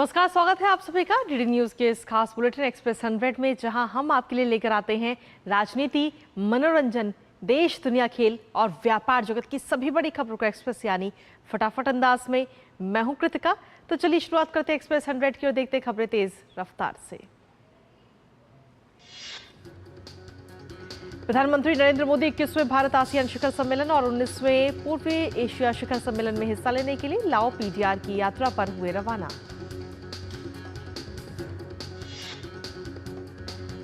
नमस्कार, स्वागत है आप सभी का डीडी न्यूज के इस खास बुलेटिन एक्सप्रेस 100 में, जहां हम आपके लिए लेकर आते हैं राजनीति, मनोरंजन, देश दुनिया, खेल और व्यापार जगत की सभी बड़ी खबरों को एक्सप्रेस यानी फटाफट अंदाज में। मैं हूं कृतिका। तो चलिए शुरुआत करते हैं एक्सप्रेस 100 की और देखते हैं खबरें तेज रफ्तार से। प्रधानमंत्री नरेंद्र मोदी 21वें भारत आसियान शिखर सम्मेलन और 19वें पूर्वी एशिया शिखर सम्मेलन में हिस्सा लेने के लिए लाओ पीडीआर की यात्रा पर हुए रवाना।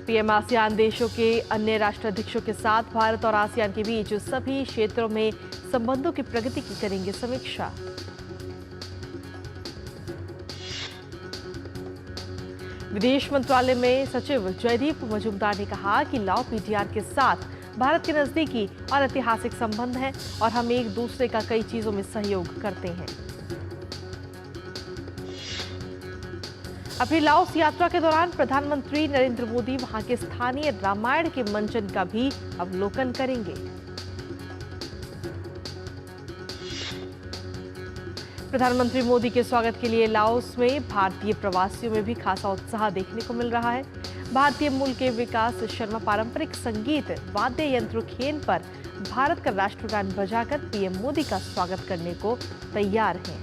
पीएम आसियान देशों के अन्य राष्ट्राध्यक्षों के साथ भारत और आसियान के बीच सभी क्षेत्रों में संबंधों की प्रगति की करेंगे समीक्षा। विदेश मंत्रालय में सचिव जयदीप मजूमदार ने कहा कि लाओ पीडीआर के साथ भारत के नजदीकी और ऐतिहासिक संबंध हैं और हम एक दूसरे का कई चीजों में सहयोग करते हैं। अपनी लाओस यात्रा के दौरान प्रधानमंत्री नरेंद्र मोदी वहां के स्थानीय रामायण के मंचन का भी अवलोकन करेंगे। प्रधानमंत्री मोदी के स्वागत के लिए लाओस में भारतीय प्रवासियों में भी खासा उत्साह देखने को मिल रहा है। भारतीय मूल के विकास शर्मा पारंपरिक संगीत वाद्य यंत्र खेल पर भारत का राष्ट्रगान बजाकर पीएम मोदी का स्वागत करने को तैयार हैं।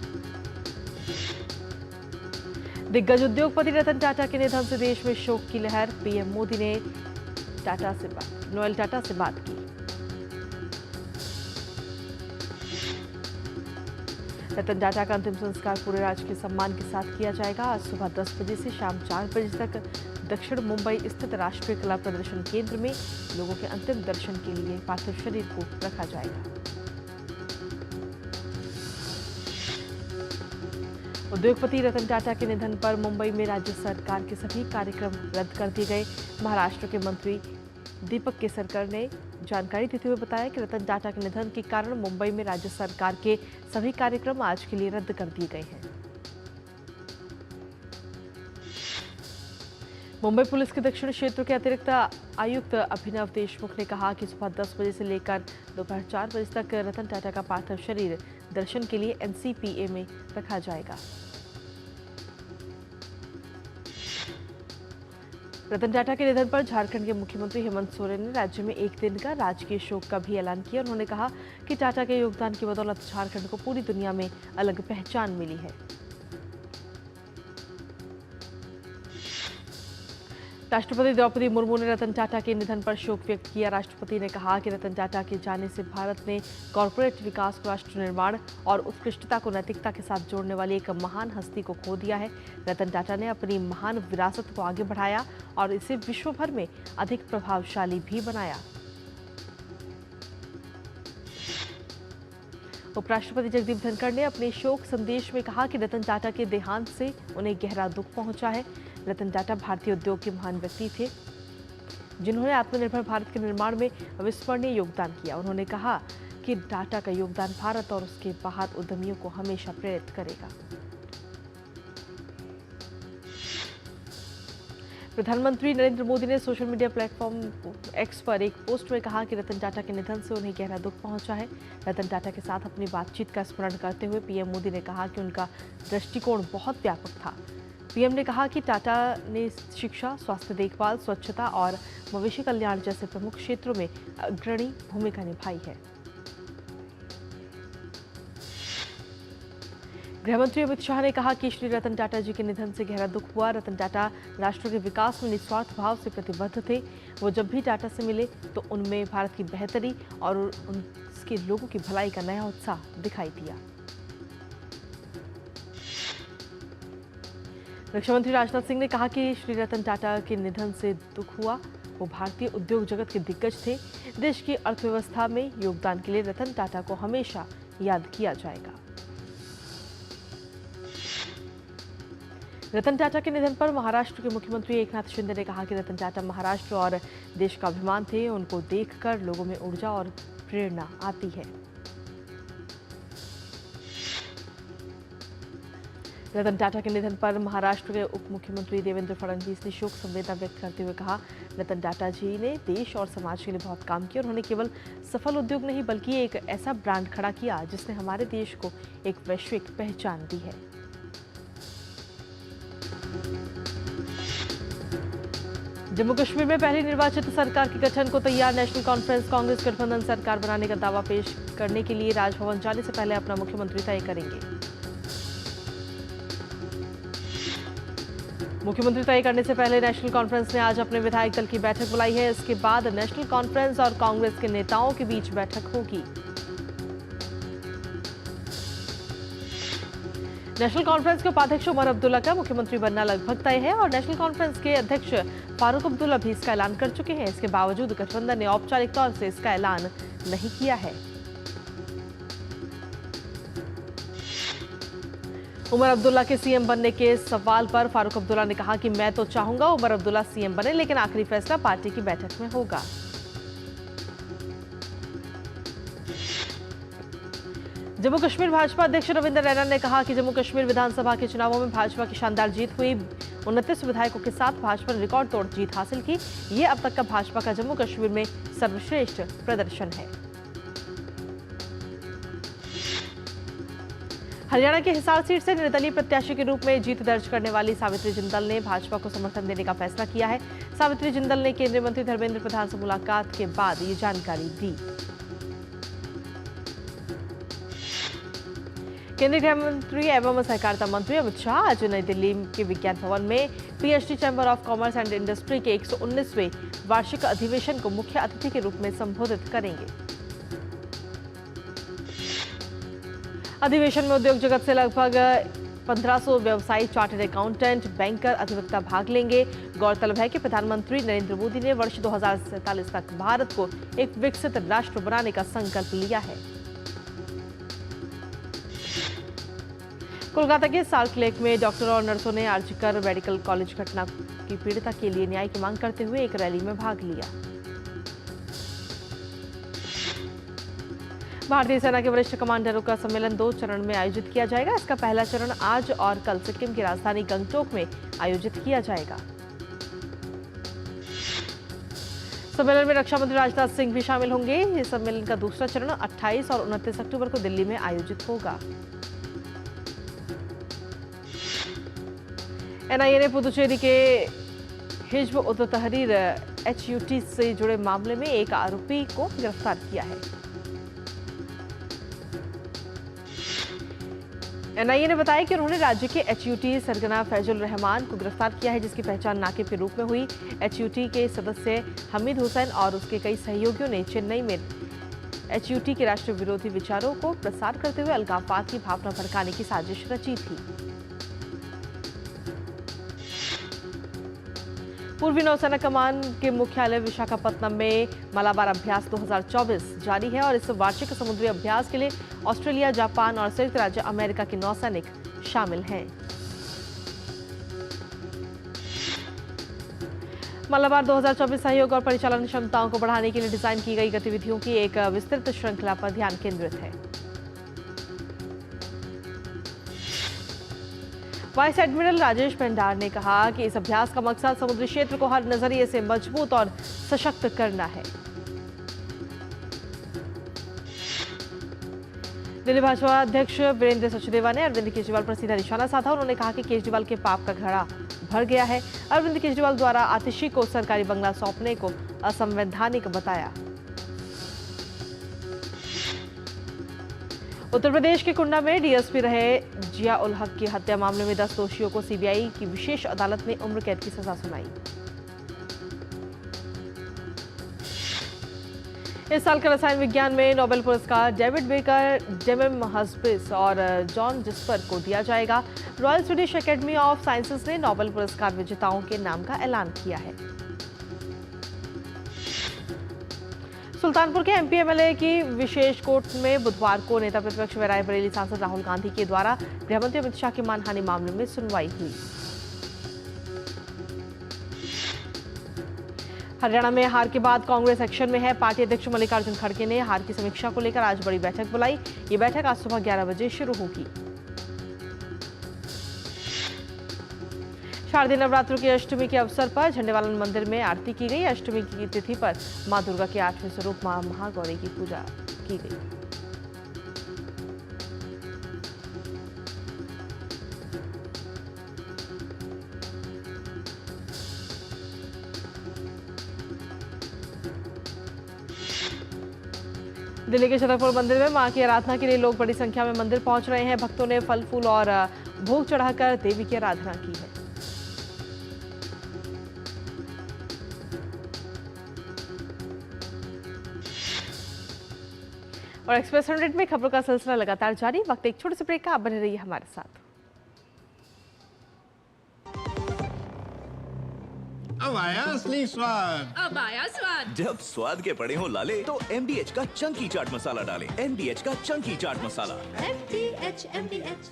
दिग्गज उद्योगपति रतन टाटा के निधन से देश में शोक की लहर। पीएम मोदी ने नोएल टाटा से बात की। रतन टाटा का अंतिम संस्कार पूरे राजकीय सम्मान के साथ किया जाएगा। आज सुबह 10 बजे से शाम 4 बजे तक दक्षिण मुंबई स्थित राष्ट्रीय कला प्रदर्शन केंद्र में लोगों के अंतिम दर्शन के लिए पार्थिव शरीर को रखा जाएगा। उद्योगपति रतन टाटा के निधन पर मुंबई में राज्य सरकार के सभी कार्यक्रम रद्द कर दिए गए। महाराष्ट्र के मंत्री दीपक केसरकर ने जानकारी देते हुए बताया कि रतन टाटा के निधन के कारण मुंबई में राज्य सरकार के सभी कार्यक्रम आज के लिए रद्द कर दिए गए हैं। मुंबई पुलिस के दक्षिण क्षेत्र के अतिरिक्त आयुक्त अभिनव देशमुख ने कहा कि सुबह 10 बजे से लेकर दोपहर 4 बजे तक रतन टाटा का पार्थिव शरीर दर्शन के लिए एनसीपीए में रखा जाएगा। रतन टाटा के निधन पर झारखंड के मुख्यमंत्री हेमंत सोरेन ने राज्य में एक दिन का राजकीय शोक का भी ऐलान किया। उन्होंने कहा कि टाटा के योगदान की बदौलत झारखंड को पूरी दुनिया में अलग पहचान मिली है। राष्ट्रपति द्रौपदी मुर्मू ने रतन टाटा के निधन पर शोक व्यक्त किया। राष्ट्रपति ने कहा कि रतन टाटा के जाने से भारत ने कॉरपोरेट विकास को राष्ट्र निर्माण और उत्कृष्टता को नैतिकता के साथ जोड़ने वाली एक महान हस्ती को खो दिया है। रतन टाटा ने अपनी महान विरासत को आगे बढ़ाया और इसे विश्व भर में अधिक प्रभावशाली भी बनाया। उपराष्ट्रपति जगदीप धनखड़ ने अपने शोक संदेश में कहा कि रतन टाटा के देहांत से उन्हें गहरा दुख पहुंचा है। रतन टाटा भारतीय उद्योग के महान व्यक्ति थे जिन्होंने आत्मनिर्भर भारत के निर्माण में अविस्मरणीय योगदान किया। उन्होंने कहा कि टाटा का योगदान भारत और उसके बाहर उद्यमियों को हमेशा प्रेरित करेगा। प्रधानमंत्री नरेंद्र मोदी ने सोशल मीडिया प्लेटफॉर्म एक्स पर एक पोस्ट में कहा कि रतन टाटा के निधन से उन्हें गहरा दुख पहुंचा है। रतन टाटा के साथ अपनी बातचीत का स्मरण करते हुए पीएम मोदी ने कहा कि उनका दृष्टिकोण बहुत व्यापक था। पीएम ने कहा कि टाटा ने शिक्षा, स्वास्थ्य देखभाल, स्वच्छता और मवेशी कल्याण जैसे प्रमुख क्षेत्रों में अग्रणी भूमिका निभाई है। गृहमंत्री अमित शाह ने कहा कि श्री रतन टाटा जी के निधन से गहरा दुख हुआ। रतन टाटा राष्ट्र के विकास में निस्वार्थ भाव से प्रतिबद्ध थे। वो जब भी टाटा से मिले तो उनमें भारत की बेहतरी और उसके लोगों की भलाई का नया उत्साह दिखाई दिया। रक्षा मंत्री राजनाथ सिंह ने कहा कि श्री रतन टाटा के निधन से दुख हुआ। वो भारतीय उद्योग जगत के दिग्गज थे। देश की अर्थव्यवस्था में योगदान के लिए रतन टाटा को हमेशा याद किया जाएगा। रतन टाटा के निधन पर महाराष्ट्र के मुख्यमंत्री एकनाथ शिंदे ने कहा कि रतन टाटा महाराष्ट्र और देश का अभिमान थे। उनको देखकर लोगों में ऊर्जा और प्रेरणा आती है। रतन टाटा के निधन पर महाराष्ट्र के उप मुख्यमंत्री देवेंद्र फडणवीस ने शोक संवेदना व्यक्त करते हुए कहा, रतन टाटा जी ने देश और समाज के लिए बहुत काम किया। उन्होंने केवल सफल उद्योग नहीं बल्कि एक ऐसा ब्रांड खड़ा किया जिसने हमारे देश को एक वैश्विक पहचान दी है। जम्मू कश्मीर में पहली निर्वाचित सरकार के गठन को तैयार नेशनल कॉन्फ्रेंस। कांग्रेस गठबंधन सरकार बनाने का दावा पेश करने के लिए राजभवन जाने से पहले अपना मुख्यमंत्री तय करेंगे। मुख्यमंत्री तय करने से पहले नेशनल कॉन्फ्रेंस ने आज अपने विधायक दल की बैठक बुलाई है। इसके बाद नेशनल कॉन्फ्रेंस और कांग्रेस के नेताओं के बीच बैठक होगी। नेशनल कॉन्फ्रेंस के उपाध्यक्ष उमर अब्दुल्ला का मुख्यमंत्री बनना लगभग तय है और नेशनल कॉन्फ्रेंस के अध्यक्ष फारूक अब्दुल्ला भी इसका ऐलान कर चुके हैं। इसके बावजूद गठबंधन ने औपचारिक तौर से इसका ऐलान नहीं किया है। उमर अब्दुल्ला के सीएम बनने के सवाल पर फारूक अब्दुल्ला ने कहा कि मैं तो चाहूंगा उमर अब्दुल्ला सीएम बने, लेकिन आखिरी फैसला पार्टी की बैठक में होगा। जम्मू कश्मीर भाजपा अध्यक्ष रविंद्र रैना ने कहा कि जम्मू कश्मीर विधानसभा के चुनावों में भाजपा की शानदार जीत हुई। 29 विधायकों के साथ भाजपा ने रिकॉर्ड तोड़ जीत हासिल की। ये अब तक का भाजपा का जम्मू कश्मीर में सर्वश्रेष्ठ प्रदर्शन है। हरियाणा के हिसार सीट से निर्दलीय प्रत्याशी के रूप में जीत दर्ज करने वाली सावित्री जिंदल ने भाजपा को समर्थन देने का फैसला किया है। सावित्री जिंदल ने केंद्रीय मंत्री धर्मेंद्र प्रधान से मुलाकात के बाद ये जानकारी दी। केंद्रीय गृह मंत्री एवं सहकारिता मंत्री अमित शाह आज नई दिल्ली के विज्ञान भवन में PhD chamber of commerce and industry के 119वें वार्षिक अधिवेशन को मुख्य अतिथि के रूप में संबोधित करेंगे। अधिवेशन में उद्योग जगत से लगभग 1500 व्यवसायी, चार्टर्ड अकाउंटेंट, बैंकर, अधिवक्ता भाग लेंगे। गौरतलब है कि प्रधानमंत्री नरेंद्र मोदी ने वर्ष 2047 तक भारत को एक विकसित राष्ट्र बनाने का संकल्प लिया है। कोलकाता के साल्ट लेक में डॉक्टरों और नर्सों ने आर्जिकर मेडिकल कॉलेज घटना की पीड़िता के लिए न्याय की मांग करते हुए एक रैली में भाग लिया। भारतीय सेना के वरिष्ठ कमांडरों का सम्मेलन 2 चरण में आयोजित किया जाएगा। इसका पहला चरण आज और कल सिक्किम की राजधानी गंगटोक में आयोजित किया जाएगा। सम्मेलन में रक्षा मंत्री राजनाथ सिंह भी शामिल होंगे। इस सम्मेलन का दूसरा चरण 28 और 29 अक्टूबर को दिल्ली में आयोजित होगा। एनआईए ने पुदुचेरी के हिज्ब उत तहरीर HUT से जुड़े मामले में एक आरोपी को गिरफ्तार किया है। एनआईए ने बताया कि उन्होंने राज्य के HUT सरगना फैजुल रहमान को गिरफ्तार किया है, जिसकी पहचान नाकिब के रूप में हुई। HUT के सदस्य हमीद हुसैन और उसके कई सहयोगियों ने चेन्नई में HUT के राष्ट्र विरोधी विचारों को प्रसार करते हुए अलगाववाद की भावना भड़काने की साजिश रची थी। पूर्वी नौसेना कमान के मुख्यालय विशाखापत्तनम में मलाबार अभ्यास 2024 जारी है और इस वार्षिक समुद्री अभ्यास के लिए ऑस्ट्रेलिया, जापान और संयुक्त राज्य अमेरिका के नौसैनिक शामिल हैं। मलाबार 2024 सहयोग और परिचालन क्षमताओं को बढ़ाने के लिए डिजाइन की गई गतिविधियों की एक विस्तृत श्रृंखला पर ध्यान केंद्रित है। वाइस एडमिरल राजेश भंडार ने कहा कि इस अभ्यास का मकसद समुद्री क्षेत्र को हर नजरिए से मजबूत और सशक्त करना है। दिल्ली भाजपा अध्यक्ष वीरेंद्र सचदेवा ने अरविंद केजरीवाल पर सीधा निशाना साधा। उन्होंने कहा कि केजरीवाल के पाप का घड़ा भर गया है। अरविंद केजरीवाल द्वारा आतिशी को सरकारी बंगला सौंपने को असंवैधानिक बताया। उत्तर प्रदेश के कुंडा में डीएसपी रहे जिया उल हक की हत्या मामले में 10 दोषियों को सीबीआई की विशेष अदालत ने उम्र कैद की सजा सुनाई। इस साल का रसायन विज्ञान में नोबेल पुरस्कार डेविड बेकर, डेमिम हस्पिस और जॉन जिस्पर को दिया जाएगा। Royal Swedish academy of sciences ने नोबेल पुरस्कार विजेताओं के नाम का ऐलान किया है। सुल्तानपुर के एमपी एमएलए की विशेष कोर्ट में बुधवार को नेता प्रतिपक्ष व रायबरेली सांसद राहुल गांधी के द्वारा गृहमंत्री अमित शाह की मानहानि मामले में सुनवाई हुई। हरियाणा में हार के बाद कांग्रेस एक्शन में है। पार्टी अध्यक्ष मल्लिकार्जुन खड़गे ने हार की समीक्षा को लेकर आज बड़ी बैठक बुलाई। ये बैठक आज सुबह 11 बजे शुरू होगी। शारदीय नवरात्रों की अष्टमी के अवसर पर झंडेवालन मंदिर में आरती की गई। अष्टमी की तिथि पर मां दुर्गा के 8वें स्वरूप मां महागौरी की पूजा की गई। दिल्ली के छतरपुर मंदिर में मां की आराधना के लिए लोग बड़ी संख्या में मंदिर पहुंच रहे हैं। भक्तों ने फल फूल और भोग चढ़ाकर देवी की आराधना की है। और एक्सप्रेस 100 में खबरों का सिलसिला लगातार जारी। वक्त एक छोटे से ब्रेक का, आप बने रहिए हमारे साथ। अब आया असली स्वाद। अब आया स्वाद। जब स्वाद के पड़े हो लाले तो MDH का चंकी चाट मसाला डालें। MDH का चंकी चाट मसाला। MDH।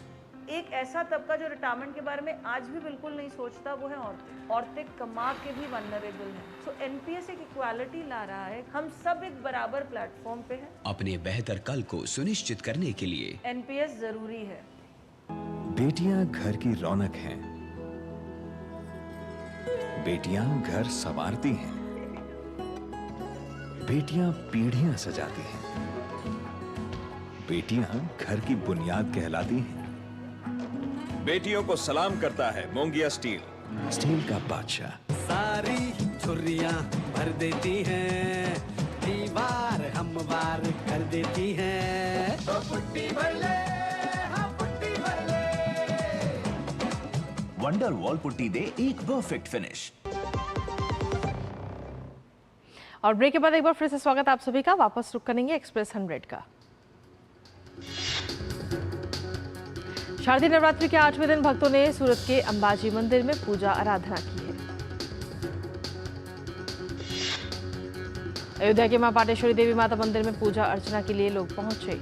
एक ऐसा तबका जो रिटायरमेंट के बारे में आज भी बिल्कुल नहीं सोचता, वो है औरतें। औरतें कमा के भी वल्नरेबल हैं। सो NPS एक इक्वालिटी ला रहा है। हम सब एक बराबर प्लेटफॉर्म पे हैं। अपने बेहतर कल को सुनिश्चित करने के लिए NPS जरूरी है। बेटियां घर की रौनक हैं। बेटियां घर संवारती हैं। बेटियां पीढ़ियां सजाती हैं। बेटियां घर की बुनियाद कहलाती हैं। बेटियों को सलाम करता है मोंगिया स्टील। स्टील का बादशाह। सारी झुर्रियां भर देती हैं, दीवार हमवार कर देती हैं। तो पुट्टी भर ले, हाँ पुट्टी भर ले। वंडर वॉल पुट्टी दे एक परफेक्ट फिनिश। और ब्रेक के बाद एक बार फिर से स्वागत आप सभी का। वापस रुक करेंगे एक्सप्रेस 100 का। शारदीय नवरात्रि के 8वें दिन भक्तों ने सूरत के अंबाजी मंदिर में पूजा आराधना की है। अयोध्या के मां पाटेश्वरी देवी माता मंदिर में पूजा अर्चना के लिए लोग पहुंचे।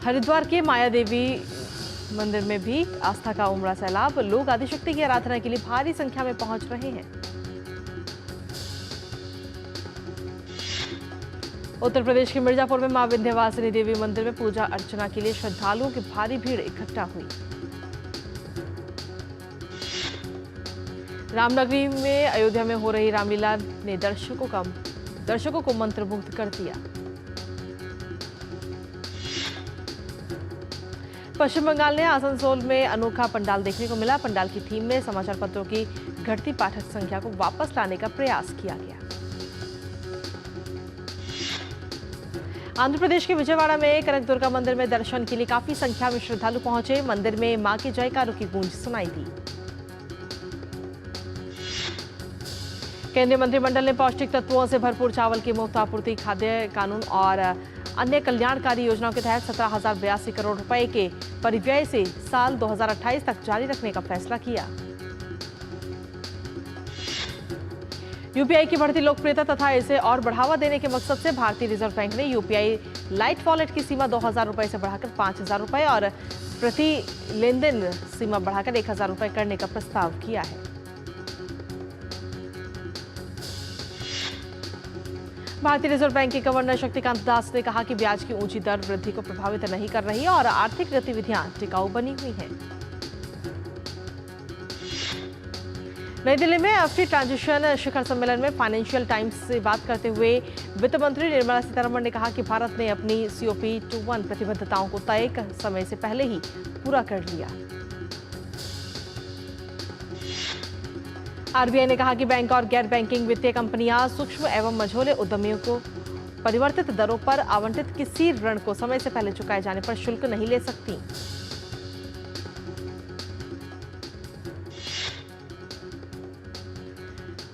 हरिद्वार के माया देवी मंदिर में भी आस्था का उमड़ा सैलाब। लोग आदिशक्ति की आराधना के लिए भारी संख्या में पहुंच रहे हैं। उत्तर प्रदेश के मिर्जापुर में मां विंध्यवासिनी देवी मंदिर में पूजा अर्चना के लिए श्रद्धालुओं की भारी भीड़ इकट्ठा हुई। रामनगरी में अयोध्या में हो रही रामलीला ने दर्शकों को मंत्रमुग्ध कर दिया। पश्चिम बंगाल ने आसनसोल में अनोखा पंडाल देखने को मिला। पंडाल की थीम में समाचार पत्रों की घटती पाठक संख्या को वापस लाने का प्रयास किया गया। आंध्र प्रदेश के विजयवाड़ा में कनक दुर्गा मंदिर में दर्शन के लिए काफी संख्या में श्रद्धालु पहुंचे। मंदिर में मां के जयकारों की गूंज सुनाई दी। केंद्रीय मंत्रिमंडल ने पौष्टिक तत्वों से भरपूर चावल की मुफ्त आपूर्ति, खाद्य कानून और अन्य कल्याणकारी योजनाओं के तहत 17,082 करोड़ रुपए के परिव्यय से साल 2028 तक जारी रखने का फैसला किया। यूपीआई की बढ़ती लोकप्रियता तथा इसे और बढ़ावा देने के मकसद से भारतीय रिजर्व बैंक ने यूपीआई लाइट वॉलेट की सीमा 2,000 रुपए से बढ़ाकर 5,000 रुपए और प्रति लेनदेन सीमा बढ़ाकर 1,000 रुपए करने का प्रस्ताव किया है। भारतीय रिजर्व बैंक के गवर्नर शक्तिकांत दास ने कहा कि ब्याज की ऊंची दर वृद्धि को प्रभावित नहीं कर रही है और आर्थिक गतिविधियां टिकाऊ बनी हुई हैं। नई दिल्ली में एफटी ट्रांजिशन शिखर सम्मेलन में फाइनेंशियल टाइम्स से बात करते हुए वित्त मंत्री निर्मला सीतारमण ने कहा कि भारत ने अपनी COP21 प्रतिबद्धताओं को तय समय से पहले ही पूरा कर लिया। आरबीआई ने कहा कि बैंक और गैर बैंकिंग वित्तीय कंपनियां सूक्ष्म एवं मझोले उद्यमियों को परिवर्तित दरों पर आवंटित किसी ऋण को समय से पहले चुकाए जाने पर शुल्क नहीं ले सकती।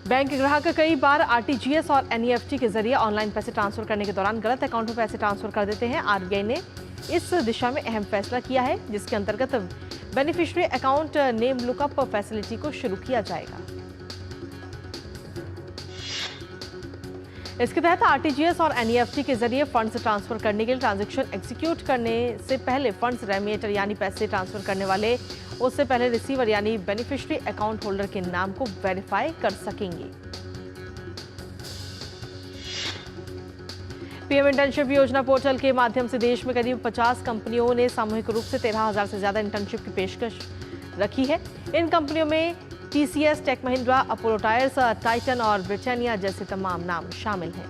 बैंक ग्राहक कई बार आरटीजीएस और एनईएफटी के जरिए ऑनलाइन पैसे ट्रांसफर करने के दौरान गलत अकाउंट में पैसे ट्रांसफर कर देते हैं। आरबीआई ने इस दिशा में अहम फैसला किया है, जिसके अंतर्गत beneficiary account name lookup facility को शुरू किया जाएगा। इसके तहत आरटीजीएस और एनईएफटी के जरिए फंड्स ट्रांसफर करने के लिए ट्रांजैक्शन एग्जीक्यूट करने से पहले फंड्स रेमिटर यानी पैसे ट्रांसफर करने वाले उससे पहले रिसीवर यानी बेनिफिशियरी अकाउंट होल्डर के नाम को वेरीफाई कर सकेंगे। पीएम इंटर्नशिप योजना पोर्टल के माध्यम से देश में करीब 50 कंपनियों ने सामूहिक रूप से 13,000 से ज्यादा इंटर्नशिप की पेशकश रखी है। इन कंपनियों में TCS, Tech Mahindra, Apollo Tyres, Titan और ब्रिटानिया जैसे तमाम नाम शामिल हैं।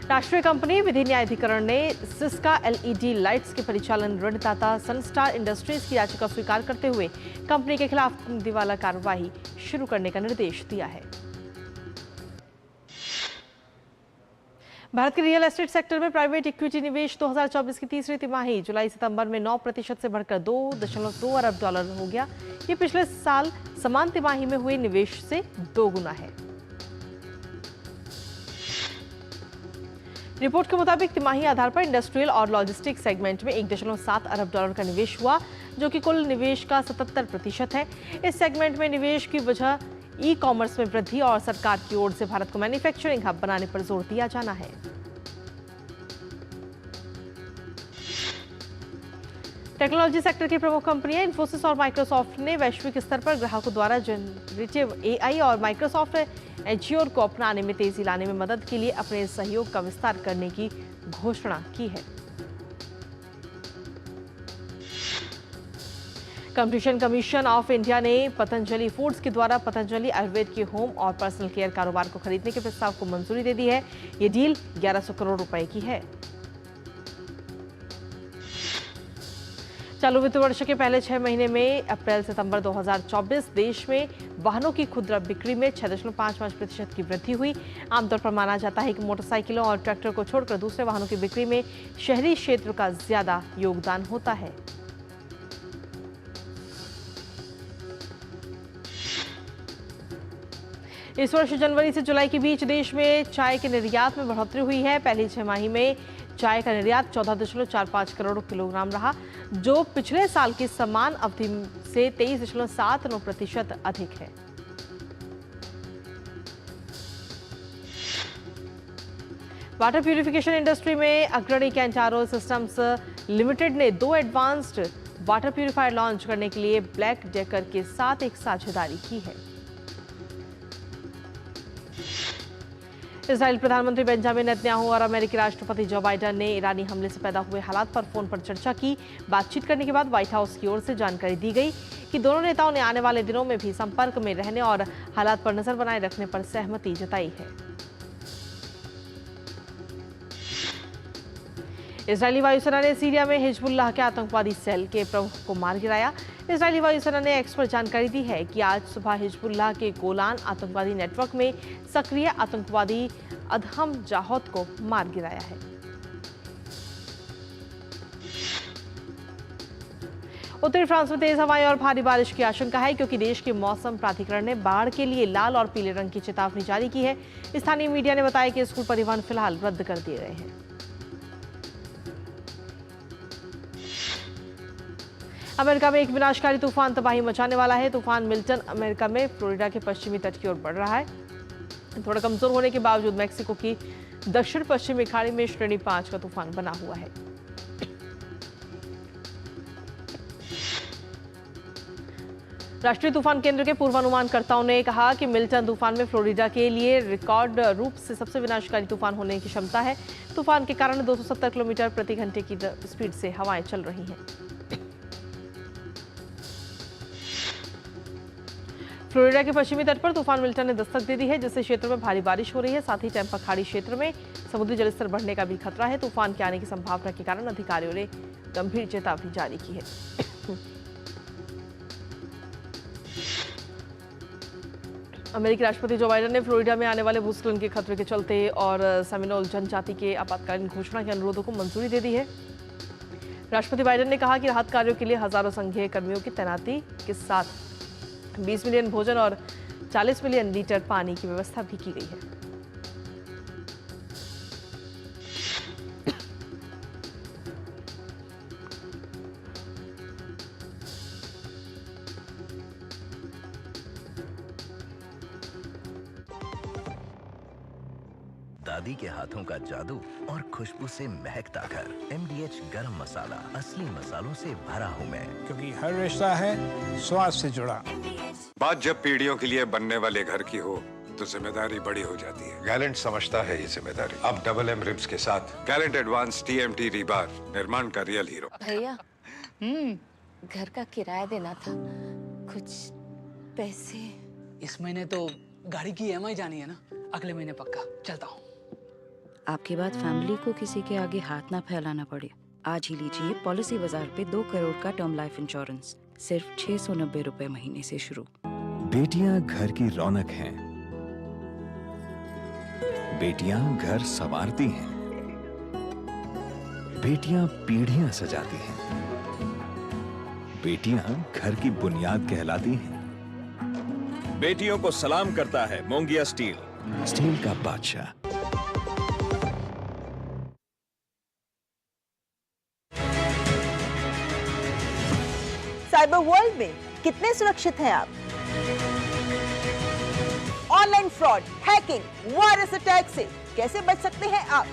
राष्ट्रीय कंपनी विधि न्यायाधिकरण ने सिस्का एलईडी लाइट्स के परिचालन ऋणदाता सनस्टार इंडस्ट्रीज की याचिका स्वीकार करते हुए कंपनी के खिलाफ दिवाला कार्रवाई शुरू करने का निर्देश दिया है। भारत के रियल एस्टेट सेक्टर में प्राइवेट इक्विटी निवेश 2024 की तीसरी तिमाही जुलाई सितंबर में 9% से बढ़कर $2.2 अरब हो गया। ये पिछले साल समान तिमाही में हुए निवेश से 2 गुना है। रिपोर्ट के मुताबिक तिमाही आधार पर इंडस्ट्रियल और लॉजिस्टिक सेगमेंट में $1.7 अरब का निवेश हुआ, जो कि कुल निवेश का 77% है। इस सेगमेंट में निवेश की वजह ई कॉमर्स में वृद्धि और सरकार की ओर से भारत को मैन्युफैक्चरिंग हब बनाने पर जोर दिया जाना है। टेक्नोलॉजी सेक्टर की प्रमुख कंपनियां इन्फोसिस और माइक्रोसॉफ्ट ने वैश्विक स्तर पर ग्राहकों द्वारा जनरेटिव एआई और माइक्रोसॉफ्ट एज्योर को अपनाने में तेजी लाने में मदद के लिए अपने सहयोग का विस्तार करने की घोषणा की है। कंपटीशन कमीशन ऑफ इंडिया ने पतंजलि फूड्स के द्वारा पतंजलि आयुर्वेद के होम और पर्सनल केयर कारोबार को खरीदने के प्रस्ताव को मंजूरी दे दी है। ये डील 1100 करोड़ रुपए की है। चालू वित्त वर्ष के पहले 6 महीने में अप्रैल सितंबर 2024 देश में वाहनों की खुदरा बिक्री में 6.55% की वृद्धि हुई। आमतौर पर माना जाता है कि मोटरसाइकिलों और ट्रैक्टर को छोड़कर दूसरे वाहनों की बिक्री में शहरी क्षेत्र का ज्यादा योगदान होता है। इस वर्ष जनवरी से जुलाई के बीच देश में चाय के निर्यात में बढ़ोतरी हुई है। पहली 6 माही में चाय का निर्यात 14.45 करोड़ किलोग्राम रहा, जो पिछले साल की समान अवधि से 23.79% अधिक है। वाटर प्यूरिफिकेशन इंडस्ट्री में अग्रणी कैंटारो सिस्टम्स लिमिटेड ने 2 एडवांस्ड वाटर प्यूरिफायर लॉन्च करने के लिए ब्लैक डेकर के साथ एक साझेदारी की है। इजराइल प्रधानमंत्री बेंजामिन नेतन्याहू और अमेरिकी राष्ट्रपति जो बाइडेन ने ईरानी हमले से पैदा हुए हालात पर फोन पर चर्चा की। बातचीत करने के बाद व्हाइट हाउस की ओर से जानकारी दी गई कि दोनों नेताओं ने आने वाले दिनों में भी संपर्क में रहने और हालात पर नजर बनाए रखने पर सहमति जताई है। इजरायली वायुसेना ने सीरिया में हिजबुल्लाह के आतंकवादी सेल के प्रमुख को मार गिराया। इजरायली वायुसेना ने एक्स पर जानकारी दी है कि आज सुबह हिजबुल्लाह के गोलान आतंकवादी नेटवर्क में सक्रिय आतंकवादी अदहम जाहौद को मार गिराया है। उत्तरी फ्रांस में तेज हवाएं और भारी बारिश की आशंका है, क्योंकि देश के मौसम प्राधिकरण ने बाढ़ के लिए लाल और पीले रंग की चेतावनी जारी की है। स्थानीय मीडिया ने बताया कि स्कूल परिवहन फिलहाल रद्द कर दिए गए हैं। अमेरिका में एक विनाशकारी तूफान तबाही मचाने वाला है। तूफान मिल्टन अमेरिका में फ्लोरिडा के पश्चिमी तट की ओर बढ़ रहा है। थोड़ा कमजोर होने के बावजूद मैक्सिको की दक्षिण पश्चिमी खाड़ी में श्रेणी 5 का तूफान बना हुआ है। राष्ट्रीय तूफान केंद्र के पूर्वानुमानकर्ताओं ने कहा कि मिल्टन तूफान में फ्लोरिडा के लिए रिकॉर्ड रूप से सबसे विनाशकारी तूफान होने की क्षमता है। तूफान के कारण 270 किलोमीटर प्रति घंटे की स्पीड से हवाएं चल रही हैं। फ्लोरिडा के पश्चिमी तट पर तूफान मिल्टन ने दस्तक दे दी है, जिससे क्षेत्र में भारी बारिश हो रही है। साथ ही टैंपा खाड़ी क्षेत्र में समुद्री जलस्तर बढ़ने का भी खतरा है। तूफान के आने की संभावना के कारण अधिकारियों ने गंभीर चेतावनी जारी की है। अमेरिकी राष्ट्रपति जो बाइडेन ने फ्लोरिडा में आने वाले भूस्खलन के खतरे के चलते और सेमिनोल जनजाति के आपातकालीन घोषणा के अनुरोधों को मंजूरी दे दी है। राष्ट्रपति बाइडेन ने कहा कि राहत कार्यों के लिए हजारों संघीय कर्मियों की तैनाती के साथ 20 मिलियन भोजन और 40 मिलियन लीटर पानी की व्यवस्था भी की गई है। दादी के हाथों का जादू और खुशबू से महकता घर। MDH गरम मसाला, असली मसालों से भरा हूँ मैं, क्योंकि हर रिश्ता है स्वाद से जुड़ा। बात जब पीढ़ियों के लिए बनने वाले घर की हो तो जिम्मेदारी बड़ी हो जाती है। गैलेंट समझता है ये जिम्मेदारी। अब डबल M रिब्स के साथ गैलेंट एडवांस TMT रीबार, निर्माण का रियल हीरो। भैया घर का किराया देना था, कुछ पैसे। इस महीने तो गाड़ी की EMI जानी है ना, अगले महीने पक्का। चलता हूँ। आपके बाद फैमिली को किसी के आगे हाथ ना फैलाना पड़े। आज ही लीजिए पॉलिसी बाजार पे 2 करोड़ का टर्म लाइफ इंश्योरेंस, सिर्फ 690 रुपए महीने से शुरू। बेटियां घर की रौनक हैं। बेटियां घर संवारती हैं। बेटियां पीढ़ियां सजाती हैं। बेटियां घर की बुनियाद कहलाती हैं। बेटियों को सलाम करता है मोंगिया स्टील, स्टील का बादशाह। साइबर वर्ल्ड में कितने सुरक्षित हैं आप? Online fraud, hacking, virus attack से कैसे बच सकते हैं आप?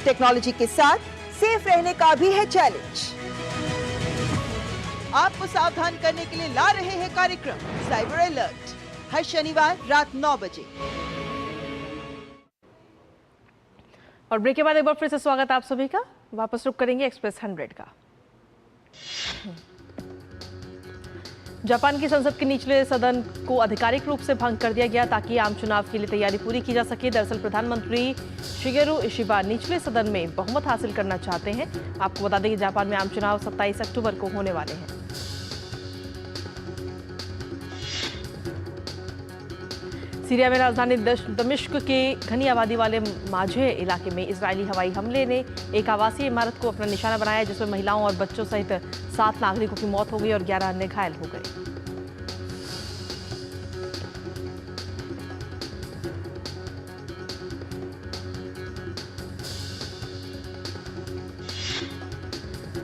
टेक्नोलॉजी के साथ सेफ रहने का भी है चैलेंज। आपको सावधान करने के लिए ला रहे हैं कार्यक्रम साइबर अलर्ट, हर शनिवार रात 9 बजे। और ब्रेक के बाद एक बार फिर से स्वागत आप सभी का। वापस रुक करेंगे एक्सप्रेस 100 का। जापान की संसद के निचले सदन को आधिकारिक रूप से भंग कर दिया गया ताकि आम चुनाव के लिए तैयारी पूरी की जा सके। दरअसल प्रधानमंत्री शिगेरू इशिबा निचले सदन में बहुमत हासिल करना चाहते हैं। आपको बता दें कि जापान में आम चुनाव 27 अक्टूबर को होने वाले हैं। सीरिया में राजधानी दमिश्क के घनी आबादी वाले माझे इलाके में इजरायली हवाई हमले ने एक आवासीय इमारत को अपना निशाना बनाया, जिसमें महिलाओं और बच्चों सहित 7 नागरिकों की मौत हो गई और 11 अन्य घायल हो गए।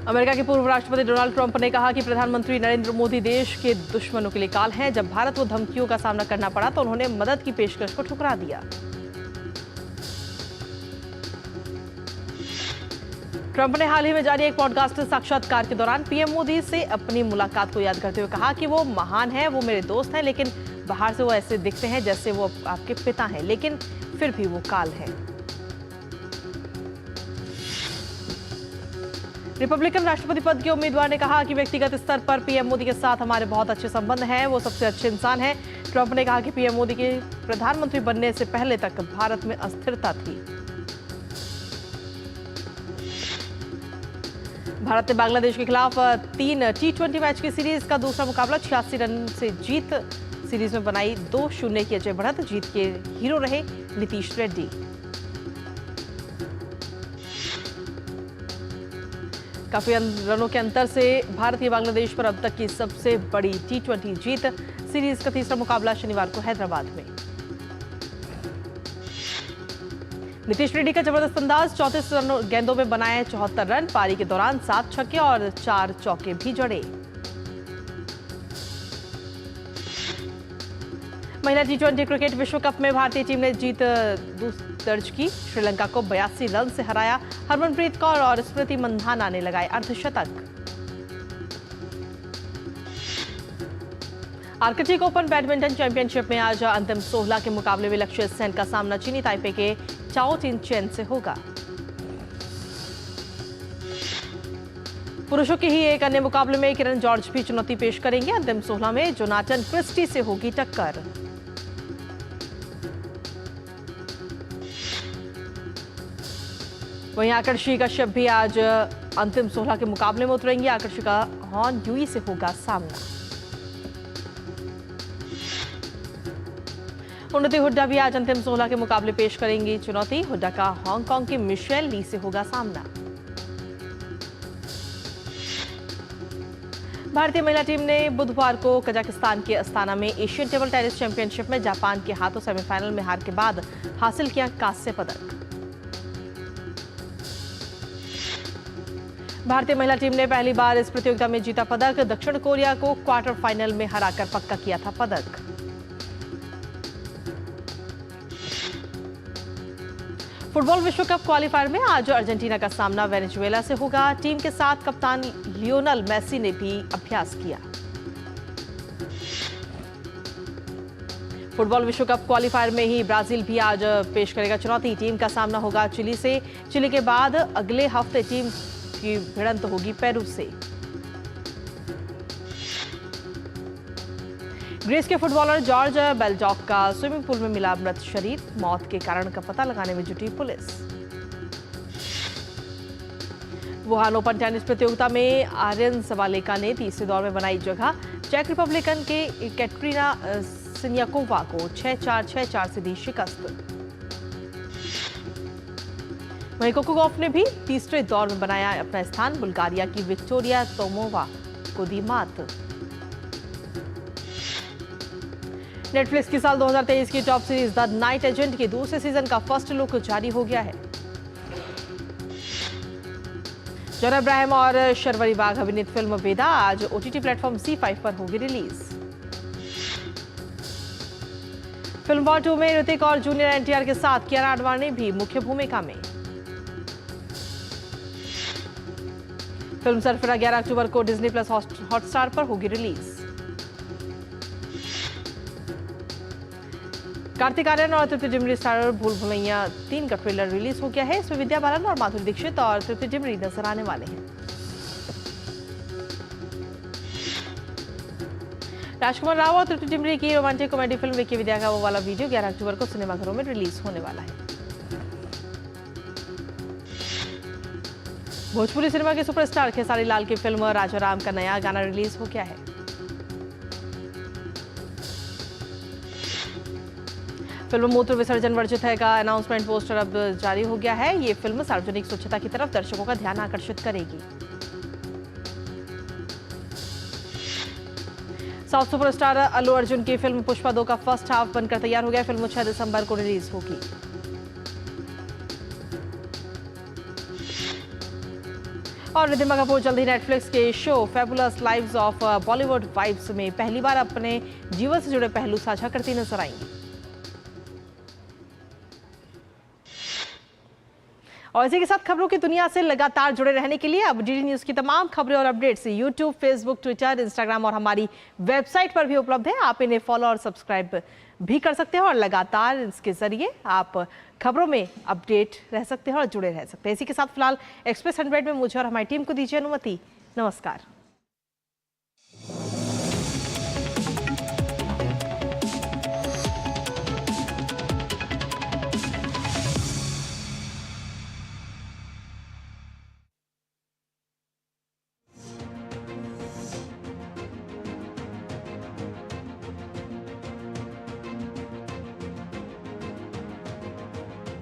अमेरिका के पूर्व राष्ट्रपति डोनाल्ड ट्रंप ने कहा कि प्रधानमंत्री नरेंद्र मोदी देश के दुश्मनों के लिए काल हैं। जब भारत को धमकियों का सामना करना पड़ा तो उन्होंने मदद की पेशकश को ठुकरा दिया। ट्रंप ने हाल ही में जारी एक पॉडकास्ट साक्षात्कार के दौरान पीएम मोदी से अपनी मुलाकात को याद करते हुए कहा कि वो महान हैं, वो मेरे दोस्त हैं, लेकिन बाहर से वो ऐसे दिखते हैं जैसे वो आपके पिता हैं, लेकिन फिर भी वो काल हैं। रिपब्लिकन राष्ट्रपति पद के उम्मीदवार ने कहा कि व्यक्तिगत स्तर पर पीएम मोदी के साथ हमारे बहुत अच्छे संबंध हैं, वो सबसे अच्छे इंसान हैं। ट्रंप ने कहा कि पीएम मोदी के प्रधानमंत्री बनने से पहले तक भारत में अस्थिरता थी। भारत ने बांग्लादेश के खिलाफ 3 T20 मैच की सीरीज का दूसरा मुकाबला 86 रन से जीत सीरीज में बनाई 2-0 की अजय बढ़त। जीत के हीरो रहे नीतीश रेड्डी। काफी रनों के अंतर से भारत बांग्लादेश पर अब तक की सबसे बड़ी T20 जीत। सीरीज का तीसरा मुकाबला शनिवार को हैदराबाद में। नीतीश रेड्डी का जबरदस्त अंदाज, 34 गेंदों में बनाए 74 रन। पारी के दौरान 7 छक्के और 4 चौके भी जड़े। महिला T20 क्रिकेट विश्व कप में भारतीय टीम ने जीत दर्ज की। श्रीलंका को 82 रन से हराया। हरमनप्रीत कौर और स्मृति मंधाना ने लगाए अर्धशतक। आर्कटिक ओपन बैडमिंटन चैंपियनशिप में आज अंतिम 16 के मुकाबले में लक्ष्य सेन का सामना चीनी ताइपे के चाओ टिन चेन से होगा। पुरुषों के ही एक अन्य मुकाबले में किरण जॉर्ज भी चुनौती पेश करेंगे। अंतिम 16 में जोनाथन क्रिस्टी से होगी टक्कर। वहीं आकर्षी कश्यप भी आज अंतिम 16 के मुकाबले में उतरेंगे। आकर्षी का हॉन यूई से होगा सामना। उन्नति हुड्डा भी आज अंतिम 16 के मुकाबले पेश करेंगी चुनौती। हुड्डा का हांगकांग की मिशेल ली से होगा सामना। भारतीय महिला टीम ने बुधवार को कजाकिस्तान के अस्ताना में एशियन टेबल टेनिस चैंपियनशिप में जापान के हाथों सेमीफाइनल में हार के बाद हासिल किया कांस्य पदक। भारतीय महिला टीम ने पहली बार इस प्रतियोगिता में जीता पदक। दक्षिण कोरिया को क्वार्टर फाइनल में हराकर पक्का किया था पदक। फुटबॉल विश्व कप क्वालिफायर में आज अर्जेंटीना का सामना वेनेजुएला से होगा। टीम के साथ कप्तान लियोनल मेसी ने भी अभ्यास किया। फुटबॉल विश्व कप क्वालिफायर में ही ब्राजील भी आज पेश करेगा चुनौती। टीम का सामना होगा चिली से। चिली के बाद अगले हफ्ते टीम की भिड़ंत होगी पेरू से। ग्रीस के फुटबॉलर जॉर्ज बेल्जॉक का स्विमिंग पूल में मिला मृत शरीर, मौत के कारण का पता लगाने में जुटी पुलिस। वुहान ओपन टेनिस प्रतियोगिता में आर्यन सबालेका ने तीसरे दौर में बनाई जगह, चेक रिपब्लिकन के कैटरीना सिन्याकोवा को 6-4, 6-4 से दी शिकस्त। वहीं कोको गॉफ ने भी तीसरे दौर में बनाया अपना स्थान, बुल्गारिया की विक्टोरिया तोमोवा को दी मात। नेटफ्लिक्स की साल 2023 की top series the night agent के दूसरे सीजन का फर्स्ट लुक जारी हो गया है। जॉन अब्राहम और शर्वरी बाग अभिनीत फिल्म वेदा आज ओटीटी प्लेटफॉर्म C5 पर होगी रिलीज। फिल्म वॉर 2 में ऋतिक और जूनियर NTR के साथ कियारा आडवाणी भी मुख्य भूमिका में। फिल्म सरफिरा 11 अक्टूबर को डिज्नी प्लस हॉटस्टार पर होगी रिलीज। कार्तिक आर्यन और तृप्ति डिमरी स्टारर भूल भुलैया 3 का ट्रेलर रिलीज हो गया है। इसमें विद्या बालन और माधुरी दीक्षित और तृप्ति डिमरी नजर आने वाले हैं। राजकुमार राव और तृप्ति डिमरी की रोमांटिक कॉमेडी फिल्म विक्की विद्या का वो वाला वीडियो 11 अक्टूबर को सिनेमाघरों में रिलीज होने वाला है। भोजपुरी सिनेमा के सुपरस्टार खेसारी लाल की फिल्म राजा राम का नया गाना रिलीज हो गया है। फिल्म मूत्र विसर्जन वर्जित है का अनाउंसमेंट पोस्टर अब जारी हो गया है। ये फिल्म सार्वजनिक स्वच्छता की तरफ दर्शकों का ध्यान आकर्षित करेगी। साउथ सुपरस्टार अल्लू अर्जुन की फिल्म पुष्पा 2 का फर्स्ट हाफ बनकर तैयार हो गया। फिल्म 6 दिसंबर को रिलीज होगी। और रिद्धिमा कपूर जल्द ही नेटफ्लिक्स के show fabulous lives of Bollywood vibes में पहली बार अपने जीवन से जुड़े पहलू साझा करती नजर आएंगी। और इसी के साथ खबरों की दुनिया से लगातार जुड़े रहने के लिए अब डीडी न्यूज की तमाम खबरें और updates YouTube, Facebook, Twitter, Instagram और हमारी वेबसाइट पर भी उपलब्ध है। आप इन्हें फॉलो और सब्सक्राइब भी कर सकते हैं और लगातार इसके जरिए आप खबरों में अपडेट रह सकते हैं और जुड़े रह सकते हैं। इसी के साथ फिलहाल एक्सप्रेस 100 में मुझे और हमारी टीम को दीजिए अनुमति। नमस्कार।